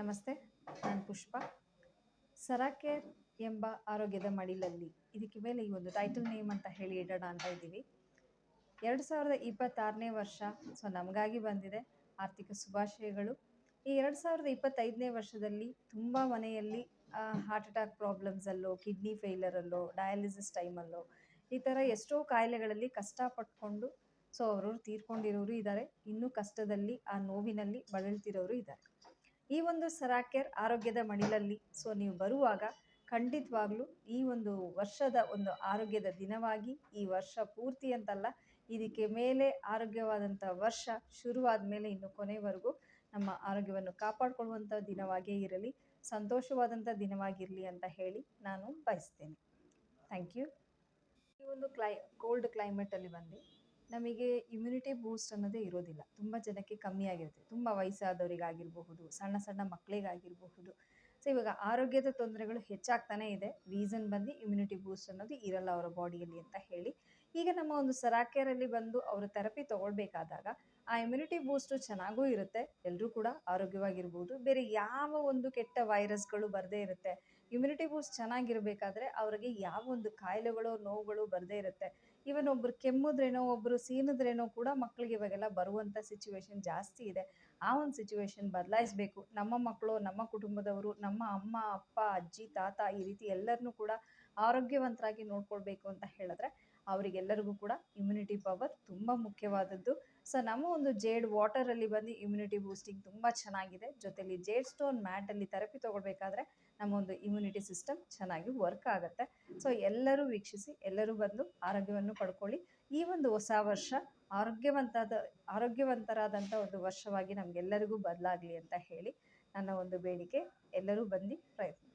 ನಮಸ್ತೆ, ನಾನು ಪುಷ್ಪ. ಸರಾಕೇರ್ ಎಂಬ ಆರೋಗ್ಯದ ಮಡಿಲಲ್ಲಿ, ಇದಕ್ಕೆ ಮೇಲೆ ಈ ಒಂದು ಟೈಟಲ್ ನೇಮ್ ಅಂತ ಹೇಳಿ ಇಡೋಣ ಅಂತ ಇದ್ದೀವಿ. 2026ನೇ ವರ್ಷ ನಮಗಾಗಿ ಬಂದಿದೆ. ಆರ್ಥಿಕ ಶುಭಾಶಯಗಳು. ಈ 2025ನೇ ವರ್ಷದಲ್ಲಿ ತುಂಬ ಮನೆಯಲ್ಲಿ ಹಾರ್ಟ್ ಅಟ್ಯಾಕ್ ಪ್ರಾಬ್ಲಮ್ಸಲ್ಲೋ, ಕಿಡ್ನಿ ಫೇಲರಲ್ಲೋ, ಡಯಾಲಿಸಿಸ್ ಟೈಮಲ್ಲೋ ಈ ಥರ ಎಷ್ಟೋ ಕಾಯಿಲೆಗಳಲ್ಲಿ ಕಷ್ಟಪಟ್ಕೊಂಡು ಅವರು ತೀರ್ಕೊಂಡಿರೋರು ಇದ್ದಾರೆ. ಇನ್ನೂ ಕಷ್ಟದಲ್ಲಿ ಆ ನೋವಿನಲ್ಲಿ ಬಳಲ್ತಿರೋರು ಇದ್ದಾರೆ. ಈ ಒಂದು ಸರಾಕೇರ್ ಆರೋಗ್ಯದ ಮಡಿಲಲ್ಲಿ ನೀವು ಬರುವಾಗ ಖಂಡಿತವಾಗ್ಲೂ ಈ ಒಂದು ವರ್ಷದ ಒಂದು ಆರೋಗ್ಯದ ದಿನವಾಗಿ, ಈ ವರ್ಷ ಪೂರ್ತಿ ಅಂತಲ್ಲ, ಇದಕ್ಕೆ ಮೇಲೆ ಆರೋಗ್ಯವಾದಂಥ ವರ್ಷ ಶುರುವಾದ ಮೇಲೆ ಇನ್ನು ಕೊನೆವರೆಗೂ ನಮ್ಮ ಆರೋಗ್ಯವನ್ನು ಕಾಪಾಡಿಕೊಳ್ಳುವಂಥ ದಿನವಾಗೇ ಇರಲಿ, ಸಂತೋಷವಾದಂಥ ದಿನವಾಗಿರಲಿ ಅಂತ ಹೇಳಿ ನಾನು ಬಯಸ್ತೇನೆ. Thank you. ಈ ಒಂದು ಕೋಲ್ಡ್ ಕ್ಲೈಮೇಟಲ್ಲಿ ಬಂದು ನಮಗೆ ಇಮ್ಯುನಿಟಿ ಬೂಸ್ಟ್ ಅನ್ನೋದೇ ಇರೋದಿಲ್ಲ. ತುಂಬ ಜನಕ್ಕೆ ಕಮ್ಮಿ ಆಗಿರುತ್ತೆ. ತುಂಬ ವಯಸ್ಸಾದವರಿಗಾಗಿರಬಹುದು, ಸಣ್ಣ ಸಣ್ಣ ಮಕ್ಕಳಿಗಾಗಿರಬಹುದು. ಇವಾಗ ಆರೋಗ್ಯದ ತೊಂದರೆಗಳು ಹೆಚ್ಚಾಗ್ತಾನೆ ಇದೆ. ರೀಸನ್ ಬಂದು ಇಮ್ಯುನಿಟಿ ಬೂಸ್ಟ್ ಅನ್ನೋದು ಇರಲ್ಲ ಅವರ ಬಾಡಿಯಲ್ಲಿ ಅಂತ ಹೇಳಿ. ಈಗ ನಮ್ಮ ಒಂದು ಸರಾಕೇರಲ್ಲಿ ಬಂದು ಅವರು ಥೆರಪಿ ತೊಗೊಳ್ಬೇಕಾದಾಗ ಆ ಇಮ್ಯುನಿಟಿ ಬೂಸ್ಟು ಚೆನ್ನಾಗೂ ಇರುತ್ತೆ, ಎಲ್ಲರೂ ಕೂಡ ಆರೋಗ್ಯವಾಗಿರ್ಬೋದು, ಬೇರೆ ಯಾವ ಒಂದು ಕೆಟ್ಟ ವೈರಸ್ಗಳು ಬರದೇ ಇರುತ್ತೆ. ಇಮ್ಯುನಿಟಿ ಬೂಸ್ಟ್ ಚೆನ್ನಾಗಿರಬೇಕಾದ್ರೆ ಅವ್ರಿಗೆ ಯಾವ ಒಂದು ಕಾಯಿಲೆಗಳು, ನೋವುಗಳು ಬರದೇ ಇರುತ್ತೆ. ಈವನ್ ಒಬ್ರು ಕೆಮ್ಮಿದ್ರೇನೋ, ಒಬ್ರು ಸೀನಿದ್ರೇನೋ ಕೂಡ ಮಕ್ಕಳಿಗೆ ಇವಾಗೆಲ್ಲ ಬರುವಂಥ ಸಿಚುವೇಶನ್ ಜಾಸ್ತಿ ಇದೆ. ಆ ಒಂದು ಸಿಚುವೇಶನ್ ಬದಲಾಯಿಸಬೇಕು. ನಮ್ಮ ಮಕ್ಕಳು, ನಮ್ಮ ಕುಟುಂಬದವರು, ನಮ್ಮ ಅಮ್ಮ ಅಪ್ಪ, ಅಜ್ಜಿ ತಾತ ಈ ರೀತಿ ಎಲ್ಲರನ್ನೂ ಕೂಡ ಆರೋಗ್ಯವಂತರಾಗಿ ನೋಡ್ಕೊಳ್ಬೇಕು ಅಂತ ಹೇಳಿದ್ರೆ ಅವರಿಗೆಲ್ಲರಿಗೂ ಕೂಡ ಇಮ್ಯುನಿಟಿ ಪವರ್ ತುಂಬ ಮುಖ್ಯವಾದದ್ದು. ನಮ್ಮ ಒಂದು ಜೇಡ್ ವಾಟರಲ್ಲಿ ಬಂದು ಇಮ್ಯುನಿಟಿ ಬೂಸ್ಟಿಂಗ್ ತುಂಬ ಚೆನ್ನಾಗಿದೆ. ಜೊತೆಲಿ ಜೇಡ್ ಸ್ಟೋನ್ ಮ್ಯಾಟಲ್ಲಿ ಥೆರಪಿ ತೊಗೊಳ್ಬೇಕಾದ್ರೆ ನಮ್ಮ ಒಂದು ಇಮ್ಯುನಿಟಿ ಸಿಸ್ಟಮ್ ಚೆನ್ನಾಗಿ ವರ್ಕ್ ಆಗುತ್ತೆ. ಎಲ್ಲರೂ ವೀಕ್ಷಿಸಿ, ಎಲ್ಲರೂ ಬಂದು ಆರೋಗ್ಯವನ್ನು ಪಡ್ಕೊಳ್ಳಿ. ಈ ಒಂದು ಹೊಸ ವರ್ಷ ಆರೋಗ್ಯವಂತರಾದಂಥ ಒಂದು ವರ್ಷವಾಗಿ ನಮಗೆಲ್ಲರಿಗೂ ಬದಲಾಗಲಿ ಅಂತ ಹೇಳಿ ನನ್ನ ಒಂದು ಬೇಡಿಕೆ. ಎಲ್ಲರೂ ಬಂದು ಪ್ರಯತ್ನ